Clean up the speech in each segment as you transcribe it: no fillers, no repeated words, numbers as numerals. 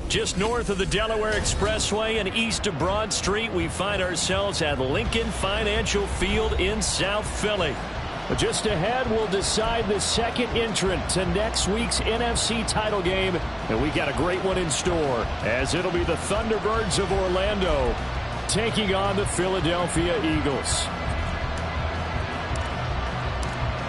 Just north of the Delaware Expressway and east of Broad Street, we find ourselves at Lincoln Financial Field in South Philly. But just ahead, we'll decide the second entrant to next week's NFC title game. And we got a great one in store, as it'll be the Thunderbirds of Orlando taking on the Philadelphia Eagles.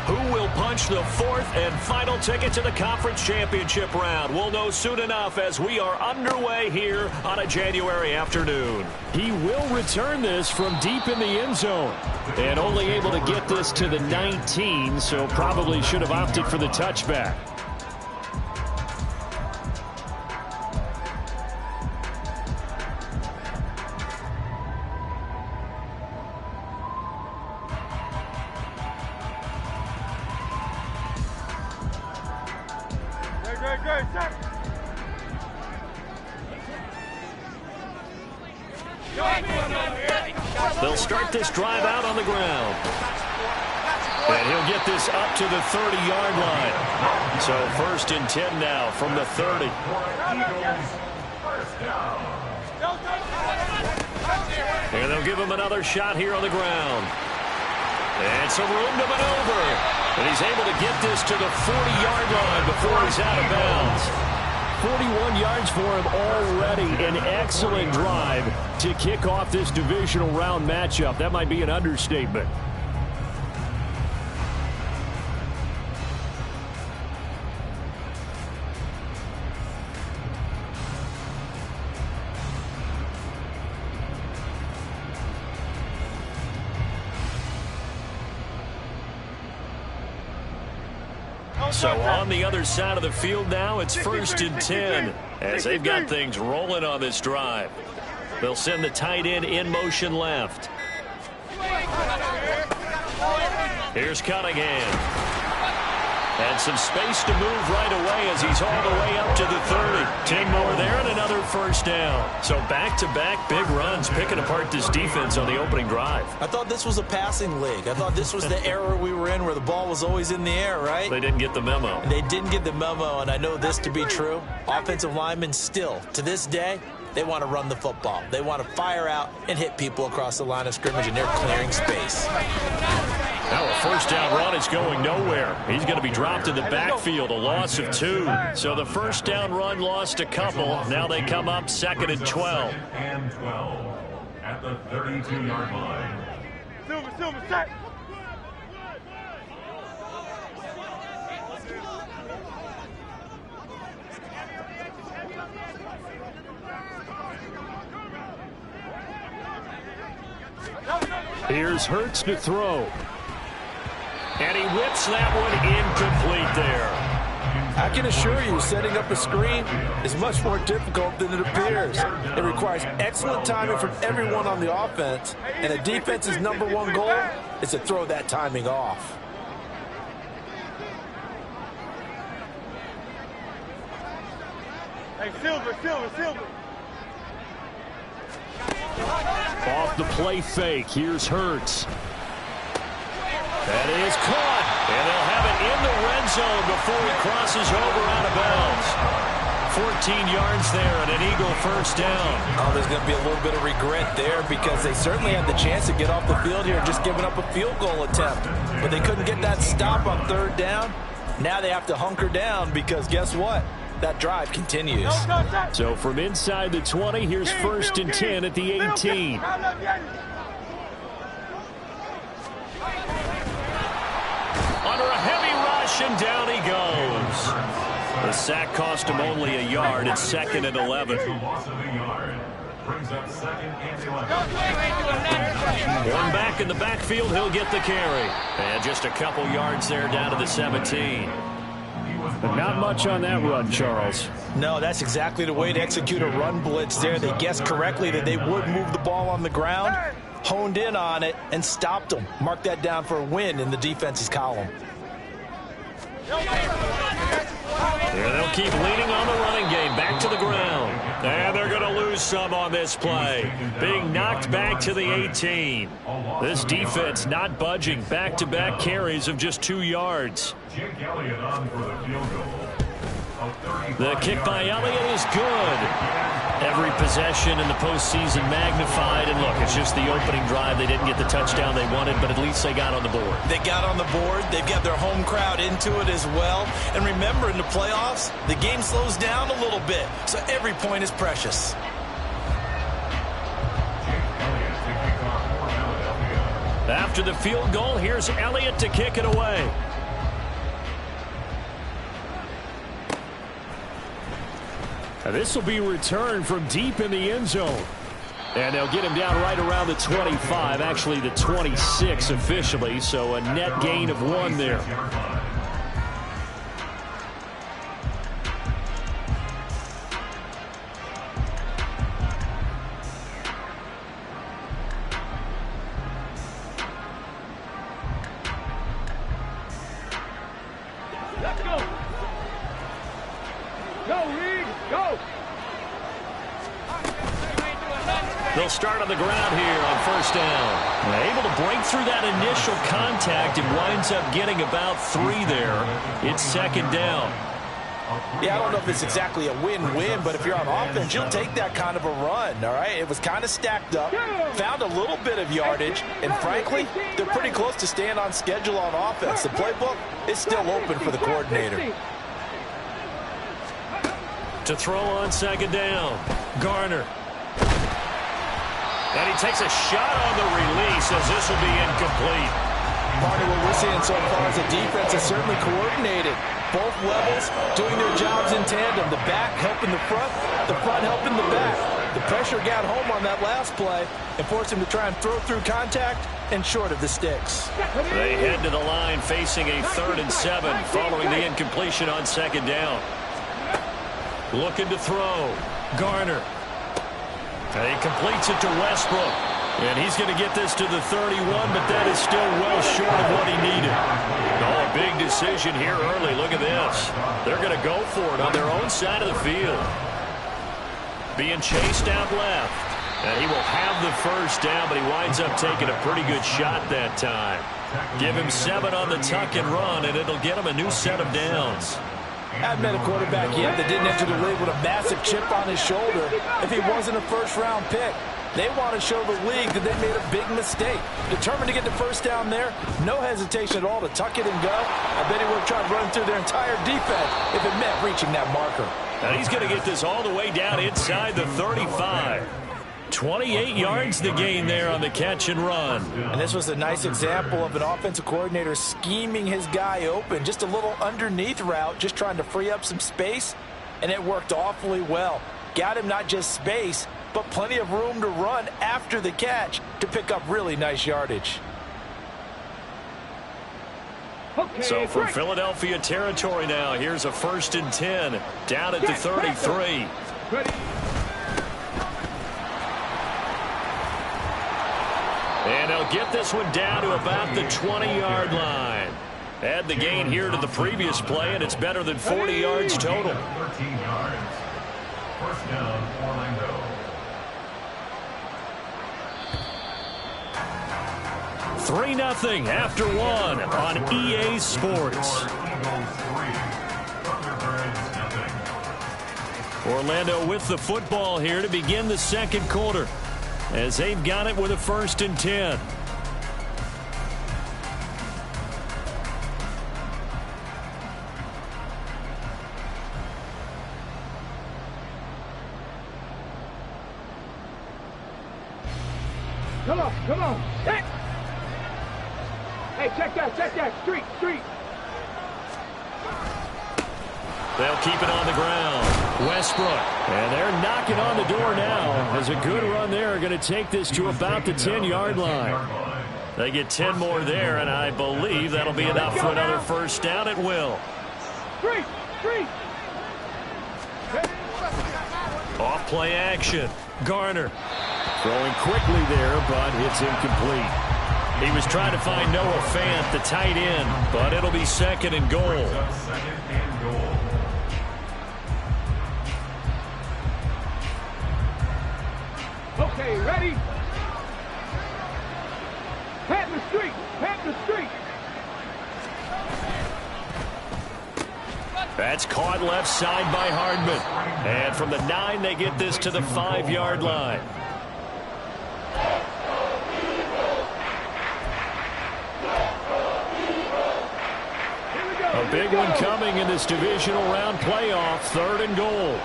Who will punch the fourth and final ticket to the conference championship round? We'll know soon enough as we are underway here on a January afternoon. He will return this from deep in the end zone. And only able to get this to the 19, so probably should have opted for the touchback. They'll start this drive out on the ground. And he'll get this up to the 30-yard line. So 1st and 10 now from the 30. And they'll give him another shot here on the ground. And some room to maneuver. And he's able to get this to the 40-yard line before he's out of bounds. 41 yards for him already. An excellent drive to kick off this divisional round matchup. That might be an understatement. So on the other side of the field now, it's 1st and 10 as they've got things rolling on this drive. They'll send the tight end in motion left. Here's Cunningham. And some space to move right away as he's all the way up to the 30. 10 more there and another first down. So back-to-back big runs picking apart this defense on the opening drive. I thought this was a passing league. I thought this was the era we were in where the ball was always in the air, right? They didn't get the memo. They didn't get the memo, and I know this to be true. Offensive linemen still, to this day, they want to run the football. They want to fire out and hit people across the line of scrimmage, and they're clearing space. Now a first down run is going nowhere. He's going to be dropped in the backfield, a loss of 2. So the first down run lost a couple. Now they come up 2nd and 12. And 12 at the 32-yard line. Silver, set. Here's Hurts to throw. And he whips that one incomplete there. I can assure you, setting up a screen is much more difficult than it appears. It requires excellent timing from everyone on the offense, and a defense's #1 goal is to throw that timing off. Hey, Silver. Off the play fake, here's Hurts. That is caught, and they'll have it in the red zone before he crosses over out of bounds. 14 yards there and an Eagle first down. Oh, there's going to be a little bit of regret there because they certainly had the chance to get off the field here, just giving up a field goal attempt. But they couldn't get that stop on 3rd down. Now they have to hunker down because guess what? That drive continues. So from inside the 20, here's 1st and 10 at the 18. Under a heavy rush, and down he goes. The sack cost him only a yard. It's 2nd and 11. One back in the backfield, he'll get the carry. And just a couple yards there down to the 17. But not much on that run, Charles. No, that's exactly the way to execute a run blitz there. They guessed correctly that they would move the ball on the ground, honed in on it, and stopped them. Mark that down for a win in the defense's column. Yeah, they'll keep leaning on the running game. Back to the ground. And they're going to lose some on this play. Being knocked back to the 18. This defense not budging. Back-to-back carries of just 2 yards. Jake Elliott on for the field goal. The kick by Elliott is good. Every possession in the postseason magnified. And look, it's just the opening drive. They didn't get the touchdown they wanted, but at least they got on the board. They got on the board. They've got their home crowd into it as well. And remember, in the playoffs, the game slows down a little bit. So every point is precious. After the field goal, here's Elliott to kick it away. This will be returned from deep in the end zone. And they'll get him down right around the 25, actually the 26 officially, so a net gain of 1 there. Let's go. Go, Reed, go. They'll start on the ground here on first down. Able to break through that initial contact and winds up getting about 3 there. It's second down. Yeah, I don't know if it's exactly a win-win, but if you're on offense, you'll take that kind of a run, all right? It was kind of stacked up, found a little bit of yardage, and frankly, they're pretty close to staying on schedule on offense. The playbook is still open for the coordinator. To throw on second down, Garner. And he takes a shot on the release as this will be incomplete. Part of what we're seeing so far is the defense is certainly coordinated. Both levels doing their jobs in tandem. The back helping the front helping the back. The pressure got home on that last play and forced him to try and throw through contact and short of the sticks. They head to the line facing a 3rd and 7 following the incompletion on second down. Looking to throw. Garner. And he completes it to Westbrook. And he's going to get this to the 31, but that is still well short of what he needed. Oh, a big decision here early. Look at this. They're going to go for it on their own side of the field. Being chased out left. And he will have the first down, but he winds up taking a pretty good shot that time. Give him 7 on the tuck and run, and it'll get him a new set of downs. Haven't met a quarterback yet that didn't enter the league with a massive chip on his shoulder if he wasn't a first-round pick. They want to show the league that they made a big mistake. Determined to get the first down there, no hesitation at all to tuck it and go. I bet he would have tried to run through their entire defense if it meant reaching that marker. And he's going to get this all the way down inside the 35. 28 yards the gain there on the catch and run. And this was a nice example of an offensive coordinator scheming his guy open. Just a little underneath route, just trying to free up some space, and it worked awfully well. Got him not just space, but plenty of room to run after the catch to pick up really nice yardage. So from Philadelphia territory now, here's a 1st and 10 down at the 33. And they'll get this one down to about the 20-yard line. Add the gain here to the previous play, and it's better than 40 yards total. 13 yards. First down, Orlando. Three 0 after 1 on EA Sports. Orlando with the football here to begin the second quarter, as they've got it with a 1st and 10. Come on, come on. Hey, check that. Street. They'll keep it on the ground. Westbrook. And they're knocking on the door now. As a good run there, going to take this to about the 10-yard line. They get 10 more there, and I believe that'll be enough for another first down. It will. Street. Off play action. Garner. Throwing quickly there, but it's incomplete. He was trying to find Noah Fant, the tight end, but it'll be 2nd and goal. Okay, ready? Pat the street. That's caught left side by Hardman. And from the 9, they get this to the 5-yard line. A big one coming in this divisional round playoff. 3rd and goal.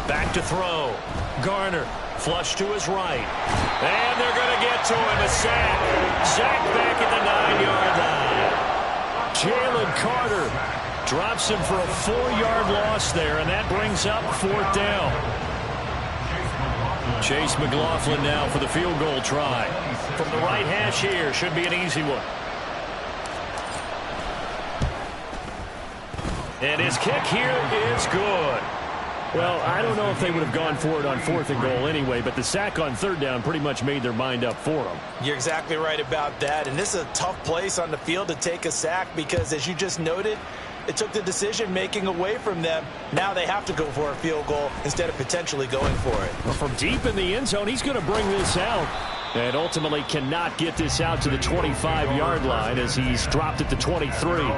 Back to throw. Garner. Flush to his right. And they're going to get to him. A sack. Sack back at the 9-yard line. Jalen Carter drops him for a 4-yard loss there, and that brings up 4th down. Chase McLaughlin now for the field goal try. From the right hash here, should be an easy one. And his kick here is good. Well, I don't know if they would have gone for it on 4th and goal anyway, but the sack on 3rd down pretty much made their mind up for them. You're exactly right about that, and this is a tough place on the field to take a sack because, as you just noted, it took the decision-making away from them. Now they have to go for a field goal instead of potentially going for it. Well, from deep in the end zone, he's going to bring this out. And ultimately cannot get this out to the 25-yard line as he's dropped at the 23.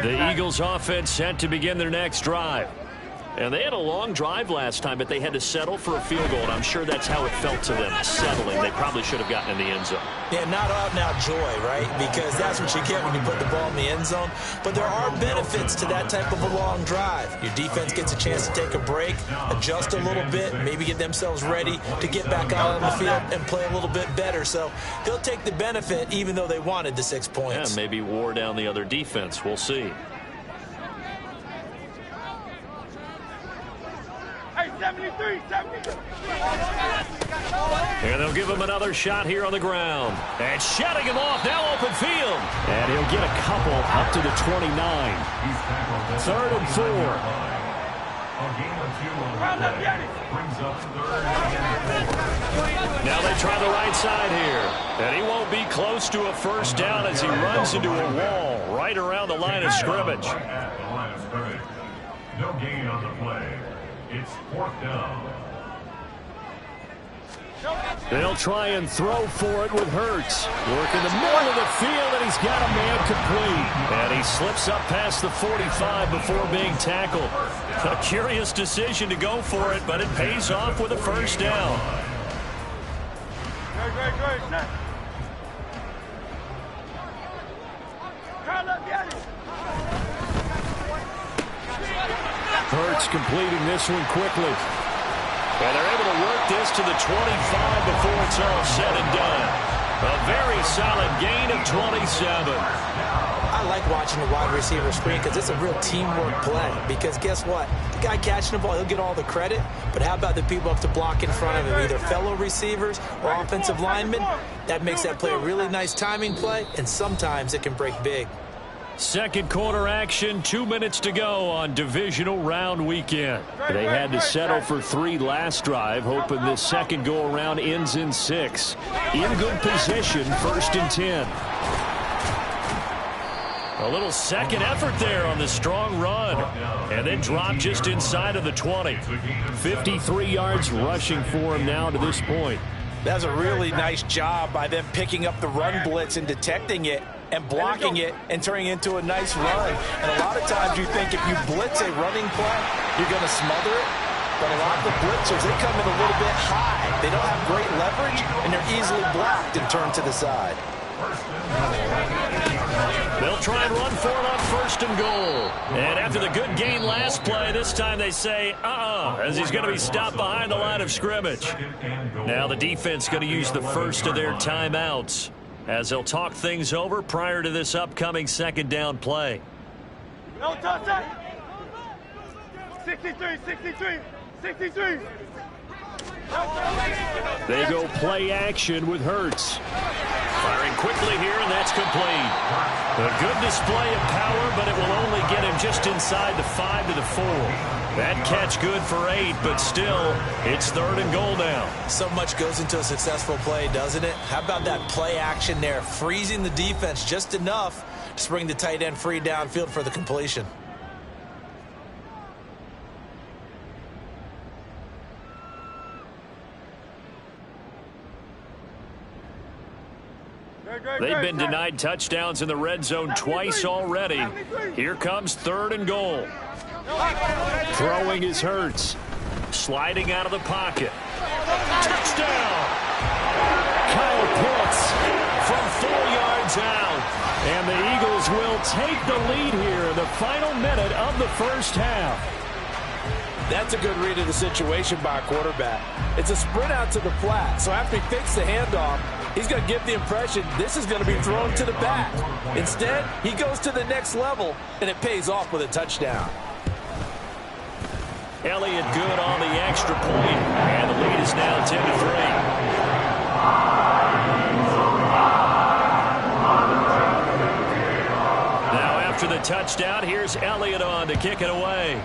The Eagles offense set to begin their next drive. And they had a long drive last time, but they had to settle for a field goal, and I'm sure that's how it felt to them, settling. They probably should have gotten in the end zone. Yeah, not out-and-out joy, right? Because that's what you get when you put the ball in the end zone. But there are benefits to that type of a long drive. Your defense gets a chance to take a break, adjust a little bit, maybe get themselves ready to get back out on the field and play a little bit better. So they'll take the benefit even though they wanted the 6 points. Yeah, maybe wore down the other defense. We'll see. And they'll give him another shot here on the ground. And shutting him off, now open field. And he'll get a couple up to the 29. 3rd and 4. Now they try the right side here. And he won't be close to a first down as he runs into a wall right around the line of scrimmage. No gain on the play. It's 4th down. They'll try and throw for it with Hurts. Work in the middle of the field, and he's got a man complete. And he slips up past the 45 before being tackled. A curious decision to go for it, but it pays off with a first down. Hurts completing this one quickly. And they're able to work this to the 25 before it's all said and done. A very solid gain of 27. I like watching the wide receiver screen because it's a real teamwork play. Because guess what? The guy catching the ball, he'll get all the credit. But how about the people up to block in front of him, either fellow receivers or offensive linemen? That makes that play a really nice timing play, and sometimes it can break big. Second quarter action, 2 minutes to go on divisional round weekend. They had to settle for 3 last drive, hoping this second go-around ends in 6. In good position, 1st and 10. A little second effort there on the strong run. And then dropped just inside of the 20. 53 yards rushing for him now to this point. That's a really nice job by them picking up the run blitz and detecting it and blocking it and turning it into a nice run. And a lot of times you think if you blitz a running play, you're going to smother it. But a lot of the blitzers, they come in a little bit high. They don't have great leverage, and they're easily blocked and turned to the side. They'll try and run for it on 1st and goal. And after the good gain last play, this time they say, as he's going to be stopped behind the line of scrimmage. Now the defense going to use the first of their timeouts as they'll talk things over prior to this upcoming second down play. 63, 63, 63. They go play action with Hurts. Firing quickly here, and that's complete. A good display of power, but it will only get him just inside the 5 to the 4. That catch good for 8, but still, it's 3rd and goal now. So much goes into a successful play, doesn't it? How about that play action there, freezing the defense just enough to bring the tight end free downfield for the completion. They've been denied touchdowns in the red zone twice already. Here comes 3rd and goal. Throwing is Hurts. Sliding out of the pocket. Touchdown! Kyle Pitts from 4 yards out. And the Eagles will take the lead here in the final minute of the first half. That's a good read of the situation by a quarterback. It's a sprint out to the flat, so after he fakes the handoff, he's going to give the impression this is going to be thrown to the back. Instead, he goes to the next level, and it pays off with a touchdown. Elliott good on the extra point, and the lead is now 10-3. Now after the touchdown, here's Elliott on to kick it away.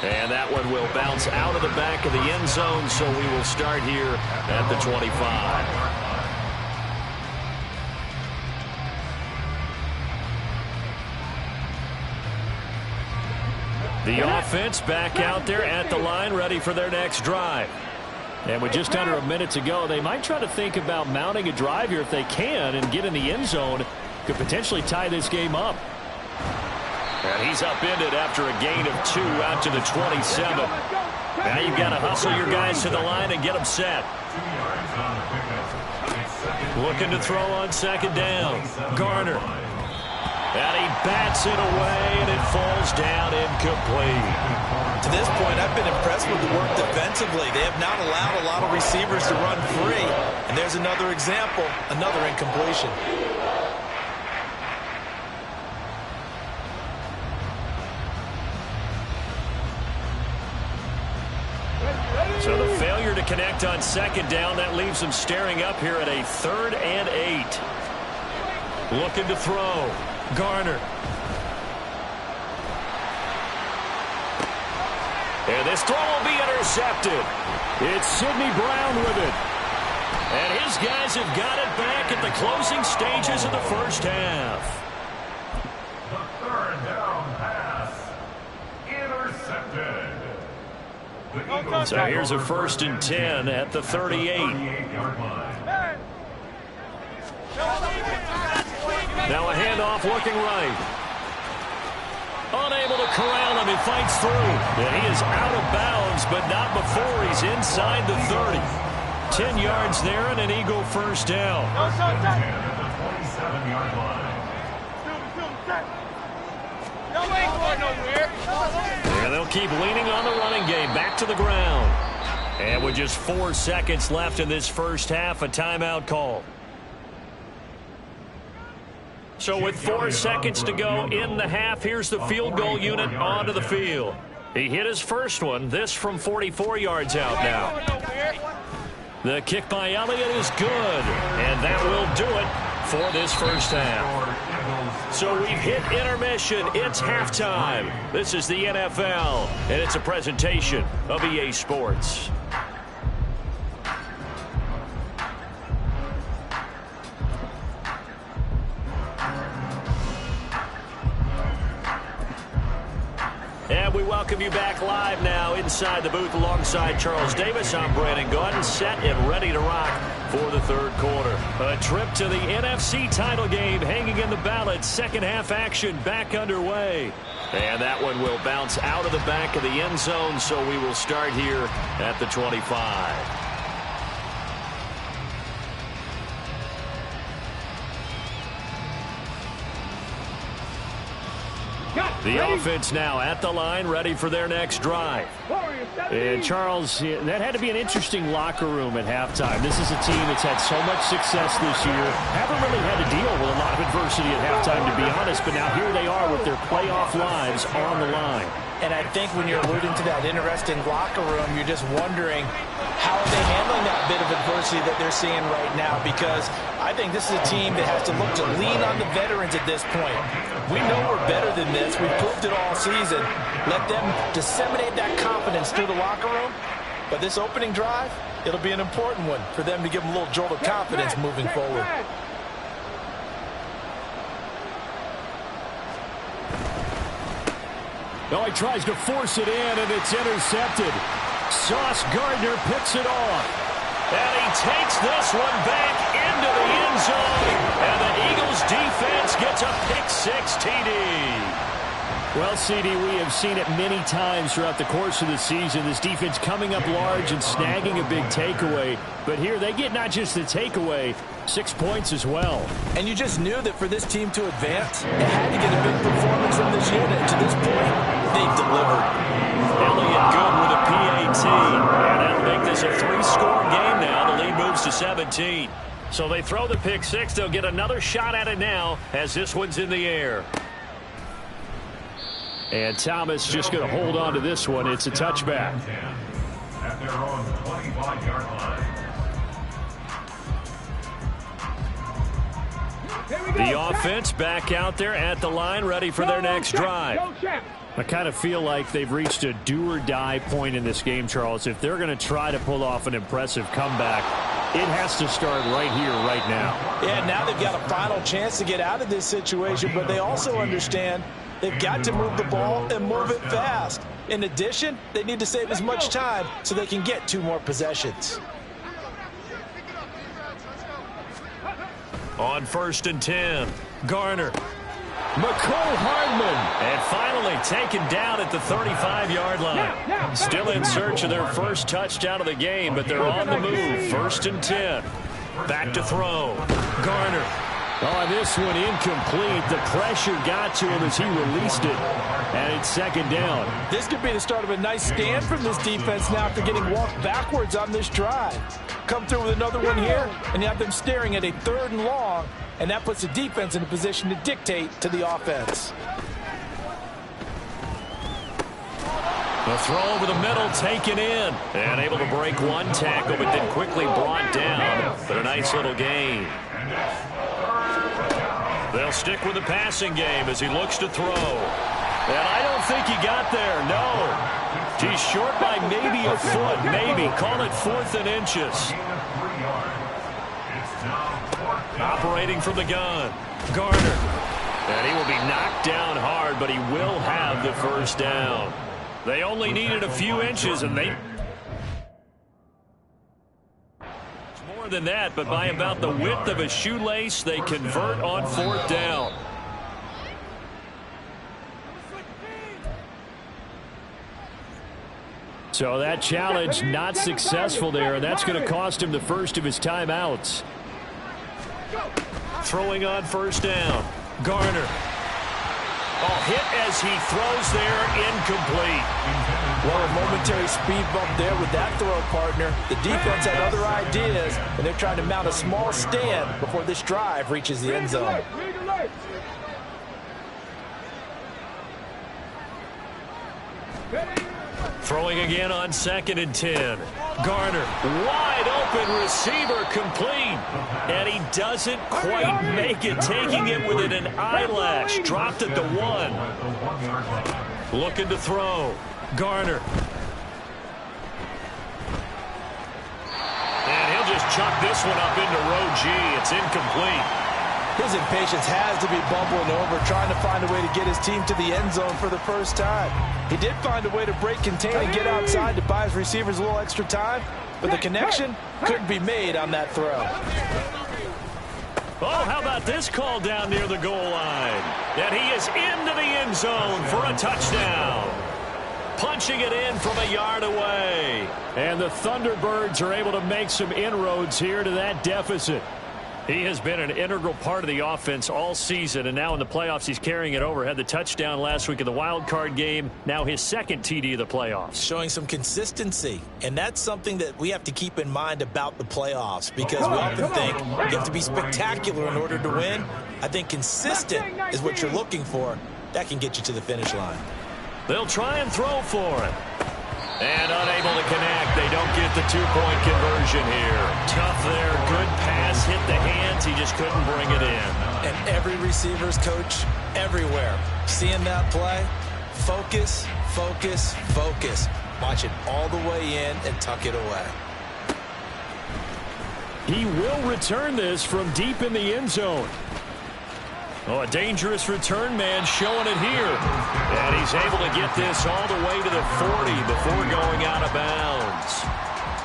And that one will bounce out of the back of the end zone, so we will start here at the 25. The offense back out there at the line, ready for their next drive. And with just under a minute to go, they might try to think about mounting a drive here if they can and get in the end zone. Could potentially tie this game up. And he's upended after a gain of 2 out to the 27. Now you've got to hustle your guys to the line and get them set. Looking to throw on 2nd down. Garner. And he bats it away, and it falls down incomplete. To this point, I've been impressed with the work defensively. They have not allowed a lot of receivers to run free. And there's another example, another incompletion. So the failure to connect on 2nd down, that leaves them staring up here at a 3rd and 8. Looking to throw. Garner. And this throw will be intercepted. It's Sidney Brown with it. And his guys have got it back at the closing stages of the first half. The 3rd down pass. Intercepted. So here's a 1st and 10 at the 38. Now a handoff looking right. Unable to corral him. He fights through. And he is out of bounds, but not before he's inside the 30. 10 yards there and an Eagle 1st down. At the 27-yard line. And they'll keep leaning on the running game. Back to the ground. And with just 4 seconds left in this first half, a timeout call. So with 4 seconds to go in the half, here's the field goal unit onto the field. He hit his first one, this from 44 yards out now. The kick by Elliott is good, and that will do it for this first half. So we've hit intermission. It's halftime. This is the NFL, and it's a presentation of EA Sports. And we welcome you back live now inside the booth alongside Charles Davis. I'm Brandon Gaudin, set and ready to rock for the 3rd quarter. A trip to the NFC title game hanging in the balance. Second half action back underway. And that one will bounce out of the back of the end zone, so we will start here at the 25. The offense now at the line, ready for their next drive. And Charles, that had to be an interesting locker room at halftime. This is a team that's had so much success this year. Haven't really had to deal with a lot of adversity at halftime, to be honest. But now here they are with their playoff lives on the line. And I think when you're alluding to that interesting locker room, you're just wondering how are they handling that bit of adversity that they're seeing right now, because I think this is a team that has to look to lean on the veterans at this point. We know we're better than this. We've proved it all season. Let them disseminate that confidence through the locker room. But this opening drive, it'll be an important one for them to give them a little jolt of confidence moving forward. No, he tries to force it in, and it's intercepted. Sauce Gardner picks it off. And he takes this one back into the end zone. And the Eagles defense gets a pick-6 TD. Well, CD, we have seen it many times throughout the course of the season. This defense coming up large and snagging a big takeaway. But here they get not just the takeaway, 6 points as well. And you just knew that for this team to advance, it had to get a big performance from this unit. To this point, they've delivered. Elliott good with a PAT. And that'll make this a 3-score game now. The lead moves to 17. So they throw the pick-6. They'll get another shot at it now as this one's in the air. And Thomas just going to hold on to this one. It's a touchback. At their own 25-yard line. The offense back out there at the line, ready for their next drive. I kind of feel like they've reached a do-or-die point in this game, Charles. If they're going to try to pull off an impressive comeback, it has to start right here, right now. Yeah, now they've got a final chance to get out of this situation, but they also understand they've got to move the ball and move it fast. In addition, they need to save as much time so they can get 2 more possessions. On 1st and 10, Garner. McCole Hardman. And finally taken down at the 35-yard line. Still in search of their first touchdown of the game, but they're on the move. 1st and 10. Back to throw. Garner. On this one, incomplete. The pressure got to him as he released it. And it's 2nd down. This could be the start of a nice stand from this defense now after getting walked backwards on this drive. Come through with another one here, and you have them staring at a 3rd and long, and that puts the defense in a position to dictate to the offense. The throw over the middle taken in. And able to break one tackle, but then quickly brought down. But a nice little gain. They'll stick with the passing game as he looks to throw. And I don't think he got there, no. He's short by maybe a foot, maybe. Call it 4th and inches. Operating from the gun. Garner. And he will be knocked down hard, but he will have the 1st down. They only needed a few inches, and they... more than that, but by about the width of a shoelace, they convert on 4th down. So that challenge not successful there, and that's going to cost him the first of his timeouts. Throwing on 1st down. Garner. Oh, hit as he throws there, incomplete. Well, a momentary speed bump there with that throw, partner. The defense had other ideas, and they're trying to mount a small stand before this drive reaches the end zone. Throwing again on 2nd and 10. Garner, wide open receiver, complete. And he doesn't quite make it, taking it within an eyelash. Dropped at the 1. Looking to throw. Garner. And he'll just chuck this one up into row G. It's incomplete. His impatience has to be bubbling over, trying to find a way to get his team to the end zone for the first time. He did find a way to break contain and get outside to buy his receivers a little extra time, but the connection couldn't be made on that throw. Oh, how about this call down near the goal line? And he is into the end zone for a touchdown. Punching it in from a yard away. And the Thunderbirds are able to make some inroads here to that deficit. He has been an integral part of the offense all season, and now in the playoffs he's carrying it over. Had the touchdown last week in the wild card game. Now his 2nd TD of the playoffs. Showing some consistency, and that's something that we have to keep in mind about the playoffs, because we often think you have to be spectacular in order to win. I think consistent is what you're looking for. That can get you to the finish line. They'll try and throw for it. And unable to connect. They don't get the 2-point conversion here. Tough there. Good pass. Hit the hands. He just couldn't bring it in. And every receiver's coach everywhere. Seeing that play, focus, focus, focus. Watch it all the way in and tuck it away. He will return this from deep in the end zone. Oh, a dangerous return man showing it here. And he's able to get this all the way to the 40 before going out of bounds.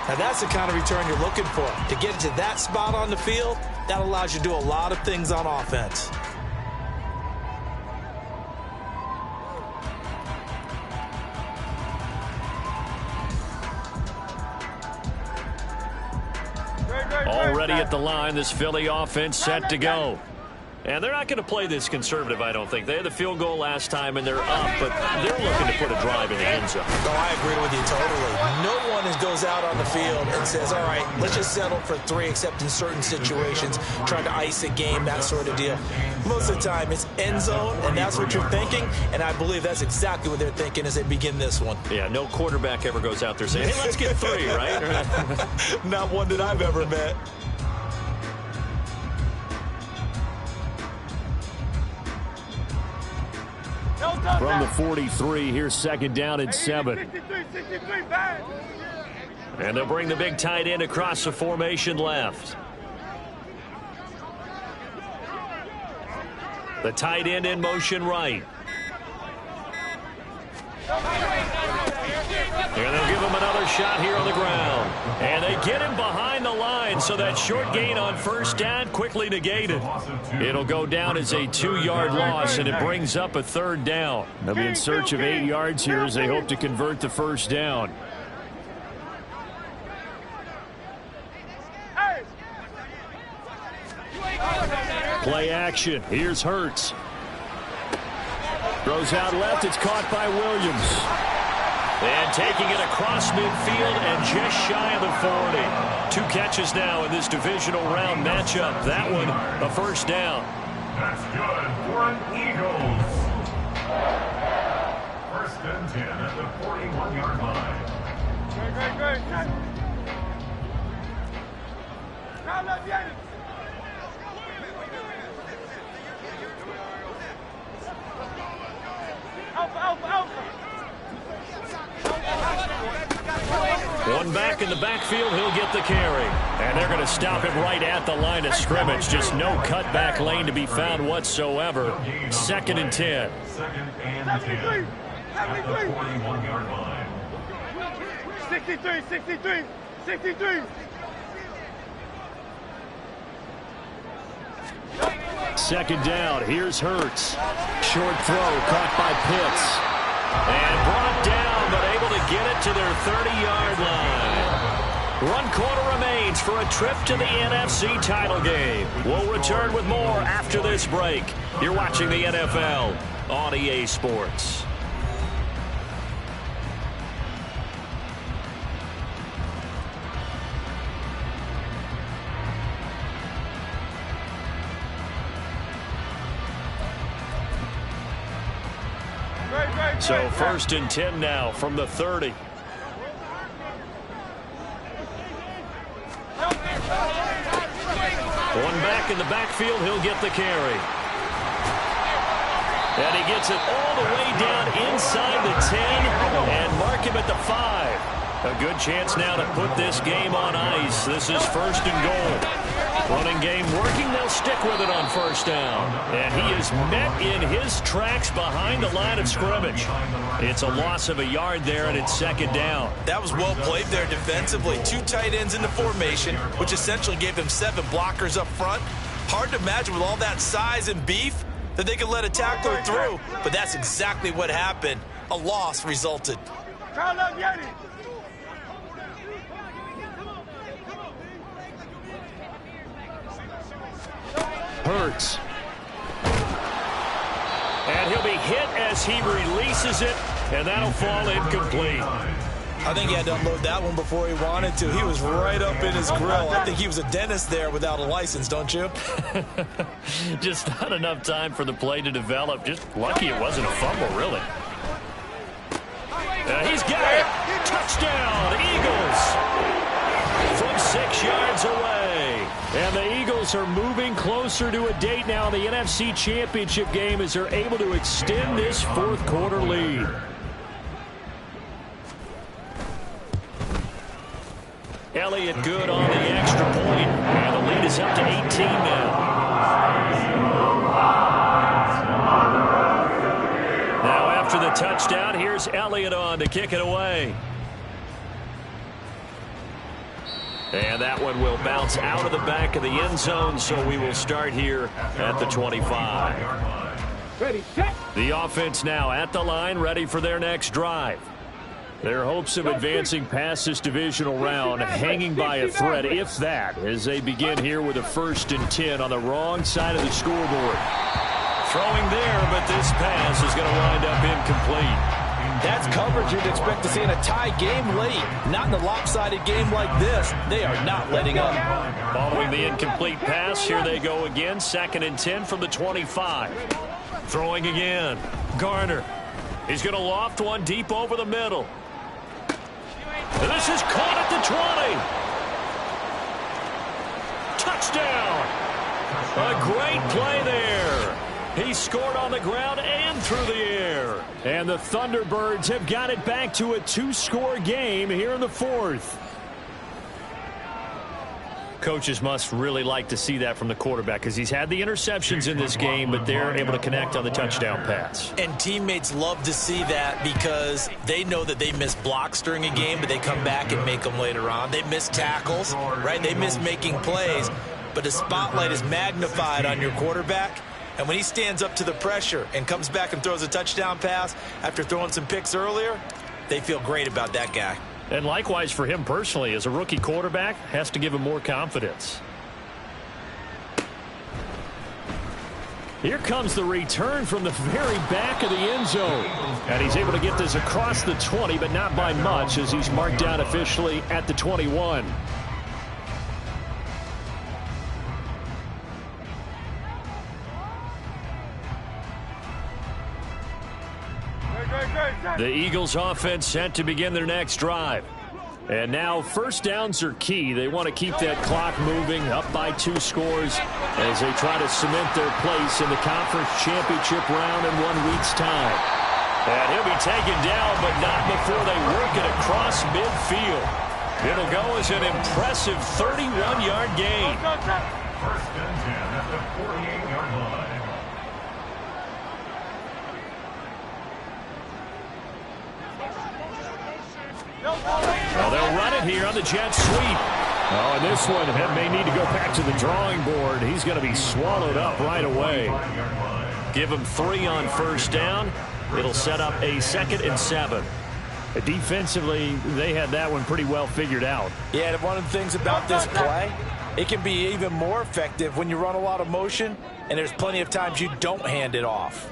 Now that's the kind of return you're looking for. To get to that spot on the field, that allows you to do a lot of things on offense. Already at the line, this Philly offense set to go. And they're not going to play this conservative, I don't think. They had the field goal last time, and they're up, but they're looking to put a drive in the end zone. No, I agree with you totally. No one goes out on the field and says, all right, let's just settle for 3, except in certain situations, trying to ice a game, that sort of deal. Most of the time, it's end zone, and that's what you're thinking, and I believe that's exactly what they're thinking as they begin this one. Yeah, no quarterback ever goes out there saying, hey, let's get 3, right? Not one that I've ever met. From the 43, here's second down and 7. 63, back. And they'll bring the big tight end across the formation left. The tight end in motion right. And they'll give him another shot here on the ground. And they get him behind the line, so that short gain on first down quickly negated. It'll go down as a 2-yard loss, and it brings up a 3rd down. They'll be in search of 8 yards here as they hope to convert the first down. Play action. Here's Hurts. Throws out left. It's caught by Williams. And taking it across midfield and just shy of the 40. 2 catches now in this divisional round matchup. That one, a first down. That's good for an Eagles. 1st and 10 at the 41-yard line. Great. Alpha. One back in the backfield, he'll get the carry. And they're going to stop him right at the line of scrimmage. Just no cutback lane to be found whatsoever. 2nd and 10. 2nd and 10 at the 41-yard line. 63. Second down. Here's Hurts. Short throw caught by Pitts. And brought down, but able to get it to their 30-yard line. 1 quarter remains for a trip to the NFC title game. We'll return with more after this break. You're watching the NFL on EA Sports. So 1st and 10 now from the 30. One back in the backfield, he'll get the carry. And he gets it all the way down inside the 10 and mark him at the 5. A good chance now to put this game on ice. This is 1st and goal. Running game working, they'll stick with it on first down. And he is met in his tracks behind the line of scrimmage. It's a loss of a yard there, and it's 2nd down. That was well played there defensively. 2 tight ends in the formation, which essentially gave them 7 blockers up front. Hard to imagine with all that size and beef that they could let a tackler through, but that's exactly what happened. A loss resulted. Hurts. And he'll be hit as he releases it, and that'll fall incomplete. I think he had to unload that one before he wanted to. He was right up in his grill. I think he was a dentist there without a license, don't you? Just not enough time for the play to develop. Just lucky it wasn't a fumble, really. He's got it. Touchdown, Eagles. From 6 yards away. And the Eagles are moving closer to a date now in the NFC Championship game as they're able to extend this 4th quarter lead. Elliott good on the extra point, and the lead is up to 18 now. Now after the touchdown, here's Elliott on to kick it away. And that one will bounce out of the back of the end zone, so we will start here at the 25. Ready, set. The offense now at the line, ready for their next drive. Their hopes of advancing past this divisional round hanging by a thread, if that, as they begin here with a 1st and 10 on the wrong side of the scoreboard. Throwing there, but this pass is going to wind up incomplete. That's coverage you'd expect to see in a tie game late. Not in a lopsided game like this. They are not letting up. Following the incomplete pass, here they go again. 2nd and 10 from the 25. Throwing again. Garner. He's going to loft one deep over the middle. And this is caught at the 20. Touchdown. A great play there. He scored on the ground and through the air. And the Thunderbirds have got it back to a 2-score game here in the 4th. Coaches must really like to see that from the quarterback because he's had the interceptions in this game, but they're able to connect on the touchdown pass. And teammates love to see that because they know that they miss blocks during a game, but they come back and make them later on. They miss tackles, right? They miss making plays, but the spotlight is magnified on your quarterback. And when he stands up to the pressure and comes back and throws a touchdown pass after throwing some picks earlier, they feel great about that guy. And likewise for him personally, as a rookie quarterback, has to give him more confidence. Here comes the return from the very back of the end zone. And he's able to get this across the 20, but not by much, as he's marked down officially at the 21. The Eagles offense set to begin their next drive. And now 1st downs are key. They want to keep that clock moving, up by 2 scores as they try to cement their place in the conference championship round in 1 week's time. And he'll be taken down, but not before they work it across midfield. It'll go as an impressive 31-yard gain. 1st and 10 at the 48-yard line. Well, they'll run it here on the jet sweep. Oh, and this one may need to go back to the drawing board. He's going to be swallowed up right away. Give him 3 on 1st down. It'll set up a 2nd and 7. Defensively, they had that one pretty well figured out. Yeah, and one of the things about this play, it can be even more effective when you run a lot of motion, and there's plenty of times you don't hand it off.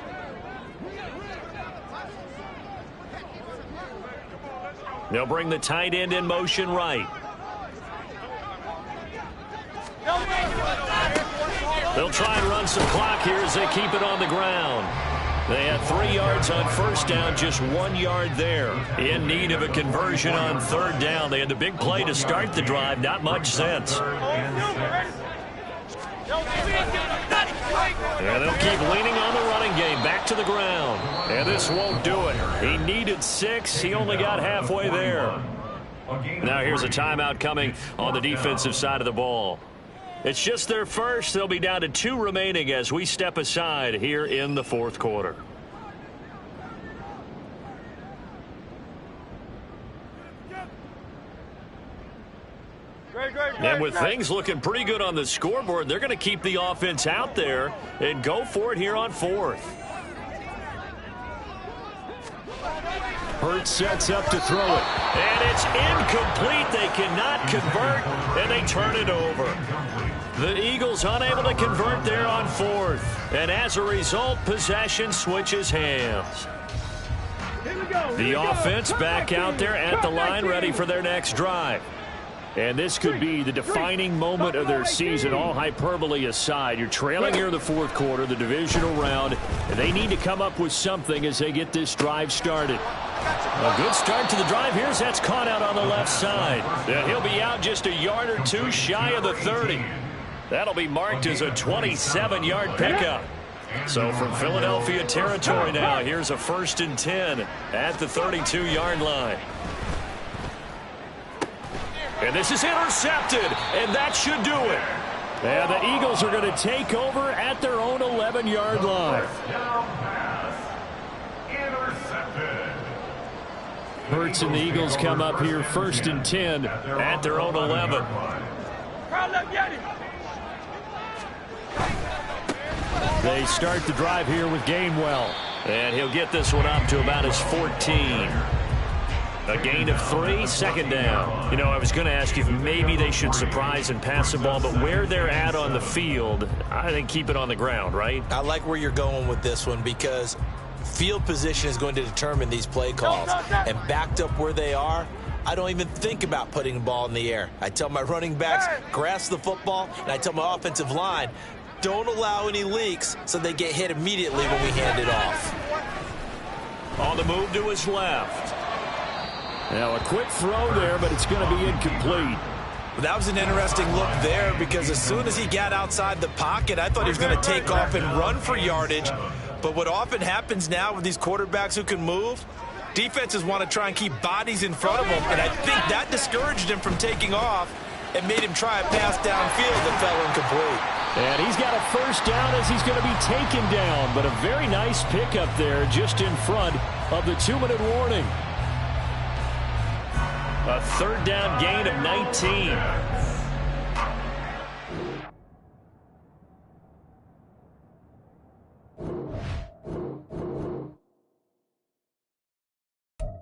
They'll bring the tight end in motion right. They'll try and run some clock here as they keep it on the ground. They had 3 yards on 1st down, just 1 yard there. In need of a conversion on 3rd down. They had the big play to start the drive, not much sense. Yeah, they'll keep leaning on the running game, back to the ground. And this won't do it. He needed 6. He only got halfway there. Now here's a timeout coming on the defensive side of the ball. It's just their first. They'll be down to 2 remaining as we step aside here in the 4th quarter. And with things looking pretty good on the scoreboard, they're going to keep the offense out there and go for it here on 4th. Hurts sets up to throw it. And it's incomplete. They cannot convert, and they turn it over. The Eagles unable to convert there on 4th. And as a result, possession switches hands. The offense back out there at the line, ready for their next drive. And this could be the defining moment of their season, all hyperbole aside. You're trailing here in the 4th quarter, the divisional round, and they need to come up with something as they get this drive started. A good start to the drive. Here's that's caught out on the left side. And he'll be out just a yard or 2 shy of the 30. That'll be marked as a 27-yard pickup. So from Philadelphia territory now, here's a 1st and 10 at the 32-yard line. And this is intercepted, and that should do it. And the Eagles are going to take over at their own 11-yard line. Down pass. Intercepted. Hurts and the Eagles come up here 1st and 10 at their own 11. They start the drive here with Gainwell. And he'll get this one up to about his 14. A gain of 3, 2nd down. You know, I was going to ask you if maybe they should surprise and pass the ball, but where they're at on the field, I think keep it on the ground, right? I like where you're going with this one because field position is going to determine these play calls. And backed up where they are, I don't even think about putting the ball in the air. I tell my running backs, grasp the football, and I tell my offensive line, don't allow any leaks so they get hit immediately when we hand it off. On the move to his left. Now a quick throw there, but it's going to be incomplete. That was an interesting look there because as soon as he got outside the pocket, I thought he was going to take off and run for yardage. But what often happens now with these quarterbacks who can move, defenses want to try and keep bodies in front of them, and I think that discouraged him from taking off and made him try a pass downfield that fell incomplete. And he's got a 1st down as he's going to be taken down, but a very nice pickup there just in front of the 2-minute warning. A 3rd down gain of 19.